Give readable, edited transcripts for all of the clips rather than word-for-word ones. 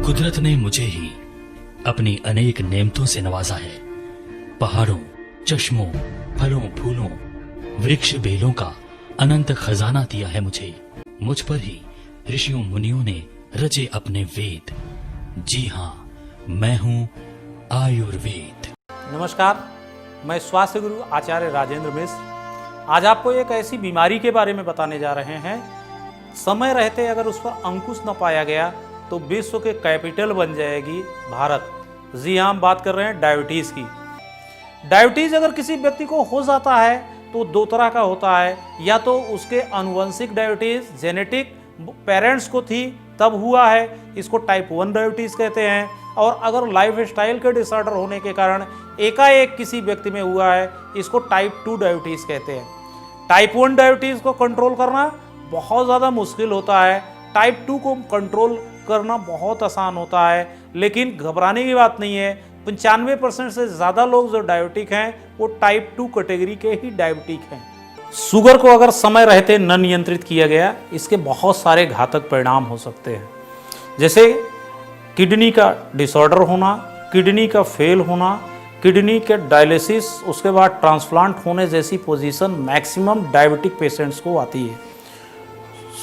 कुदरत ने मुझे ही अपनी अनेक नेमतों से नवाजा है। पहाड़ों, चश्मों, फलों, फूलों, वृक्ष बेलों का अनंत खजाना दिया है मुझे। मुझ पर ही ऋषियों मुनियों ने रचे अपने वेद। जी हाँ, मैं हूँ आयुर्वेद। नमस्कार, मैं स्वास्थ्य गुरु आचार्य राजेंद्र मिश्र आज आपको एक ऐसी बीमारी के बारे में बताने जा रहे हैं। समय रहते अगर उस पर अंकुश न पाया गया तो विश्व के कैपिटल बन जाएगी भारत। जी हाँ, हम बात कर रहे हैं डायबिटीज़ की। डायबिटीज़ अगर किसी व्यक्ति को हो जाता है तो दो तरह का होता है, या तो उसके आनुवंशिक डायबिटीज़ जेनेटिक पेरेंट्स को थी तब हुआ है, इसको टाइप 1 डायबिटीज़ कहते हैं। और अगर लाइफ स्टाइल के डिसऑर्डर होने के कारण एकाएक किसी व्यक्ति में हुआ है, इसको टाइप 2 डायबिटीज़ कहते हैं। टाइप 1 डायबिटीज़ को कंट्रोल करना बहुत ज़्यादा मुश्किल होता है, टाइप 2 को कंट्रोल करना बहुत आसान होता है। लेकिन घबराने की बात नहीं है, 95% से ज़्यादा लोग जो डायबिटिक हैं वो टाइप 2 कैटेगरी के ही डायबिटिक हैं। शुगर को अगर समय रहते न नियंत्रित किया गया, इसके बहुत सारे घातक परिणाम हो सकते हैं, जैसे किडनी का डिसऑर्डर होना, किडनी का फेल होना, किडनी के डायलिसिस, उसके बाद ट्रांसप्लांट होने जैसी पोजीशन मैक्सिमम डायबिटिक पेशेंट्स को आती है।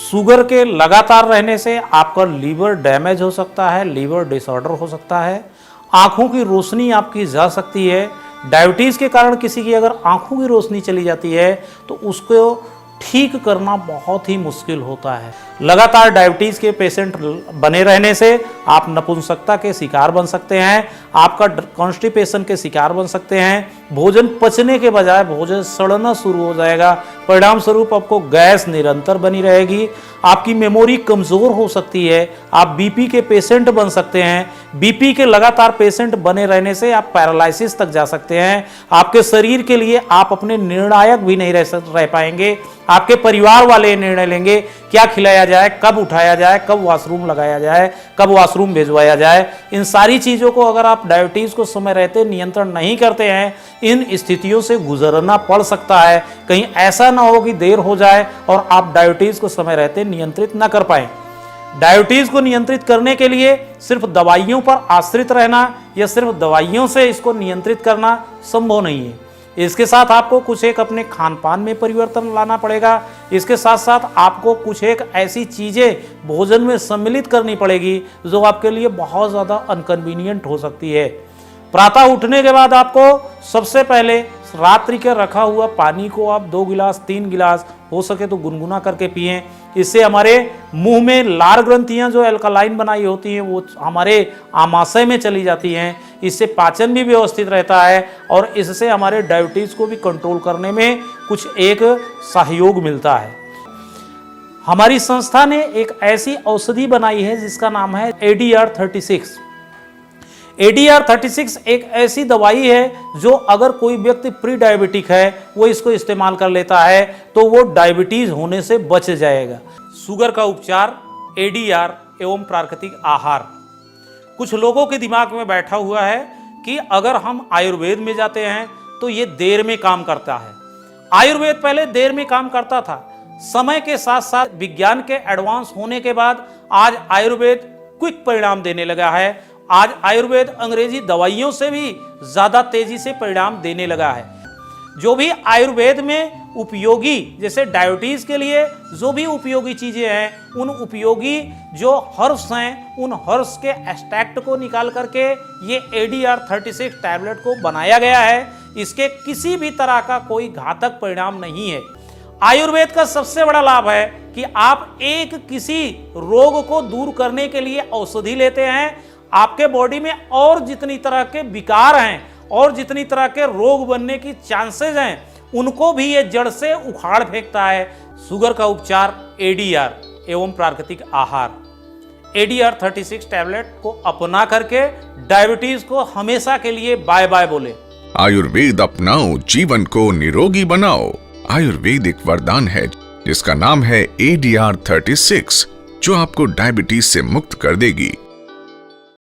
शुगर के लगातार रहने से आपका लीवर डैमेज हो सकता है, लीवर डिसऑर्डर हो सकता है, आँखों की रोशनी आपकी जा सकती है। डायबिटीज़ के कारण किसी की अगर आँखों की रोशनी चली जाती है तो उसको ठीक करना बहुत ही मुश्किल होता है। लगातार डायबिटीज़ के पेशेंट बने रहने से आप नपुंसकता के शिकार बन सकते हैं, आपका कॉन्स्टिपेशन के शिकार बन सकते हैं। भोजन पचने के बजाय भोजन सड़ना शुरू हो जाएगा, परिणाम स्वरूप आपको गैस निरंतर बनी रहेगी, आपकी मेमोरी कमज़ोर हो सकती है, आप बीपी के पेशेंट बन सकते हैं। बीपी के लगातार पेशेंट बने रहने से आप पैरालिसिस तक जा सकते हैं। आपके शरीर के लिए आप अपने निर्णायक भी नहीं रह पाएंगे। आपके परिवार वाले निर्णय लेंगे क्या खिलाया जाए, कब उठाया जाए, कब वॉशरूम लगाया जाए, कब वॉशरूम भिजवाया जाए। इन सारी चीज़ों को अगर आप डायबिटीज़ को समय रहते नियंत्रण नहीं करते हैं, इन स्थितियों से गुजरना पड़ सकता है। कहीं ऐसा ना हो कि देर हो जाए और आप डायबिटीज़ को समय रहते नियंत्रित ना कर पाएं। डायबिटीज़ को नियंत्रित करने के लिए सिर्फ दवाइयों पर आश्रित रहना या सिर्फ दवाइयों से इसको नियंत्रित करना संभव नहीं है। इसके साथ आपको कुछ एक अपने खान पान में परिवर्तन लाना पड़ेगा। इसके साथ साथ आपको कुछ एक ऐसी चीज़ें भोजन में सम्मिलित करनी पड़ेगी जो आपके लिए बहुत ज़्यादा अनकन्वीनियंट हो सकती है। प्रातः उठने के बाद आपको सबसे पहले रात्रि के रखा हुआ पानी को आप 2 गिलास 3 गिलास हो सके तो गुनगुना करके पिएं। इससे हमारे मुंह में लार ग्रंथियां जो एल्कलाइन बनाई होती हैं वो हमारे आमाशय में चली जाती हैं। इससे पाचन भी व्यवस्थित रहता है और इससे हमारे डायबिटीज़ को भी कंट्रोल करने में कुछ एक सहयोग मिलता है। हमारी संस्था ने एक ऐसी औषधि बनाई है जिसका नाम है ADR36। ADR36 एक ऐसी दवाई है जो अगर कोई व्यक्ति प्री डायबिटिक है वो इसको इस्तेमाल कर लेता है तो वो डायबिटीज होने से बच जाएगा। शुगर का उपचार ADR एवं प्राकृतिक आहार। कुछ लोगों के दिमाग में बैठा हुआ है कि अगर हम आयुर्वेद में जाते हैं तो ये देर में काम करता है। आयुर्वेद पहले देर में काम करता था, समय के साथ साथ विज्ञान के एडवांस होने के बाद आज आयुर्वेद क्विक परिणाम देने लगा है। आज आयुर्वेद अंग्रेजी दवाइयों से भी ज़्यादा तेजी से परिणाम देने लगा है। जो भी आयुर्वेद में उपयोगी, जैसे डायबिटीज़ के लिए जो भी उपयोगी चीज़ें हैं, उन उपयोगी जो हर्ब्स हैं, उन हर्ब्स के एक्सट्रैक्ट को निकाल करके ये ADR36 टैबलेट को बनाया गया है। इसके किसी भी तरह का कोई घातक परिणाम नहीं है। आयुर्वेद का सबसे बड़ा लाभ है कि आप एक किसी रोग को दूर करने के लिए औषधि लेते हैं, आपके बॉडी में और जितनी तरह के विकार हैं और जितनी तरह के रोग बनने की चांसेस हैं उनको भी ये जड़ से उखाड़ फेंकता है। शुगर का उपचार ADR एवं प्राकृतिक आहार। ADR36 टैबलेट को अपना करके डायबिटीज को हमेशा के लिए बाय बाय बोले। आयुर्वेद अपनाओ, जीवन को निरोगी बनाओ। आयुर्वेद एक वरदान है जिसका नाम है ADR36 जो आपको डायबिटीज से मुक्त कर देगी।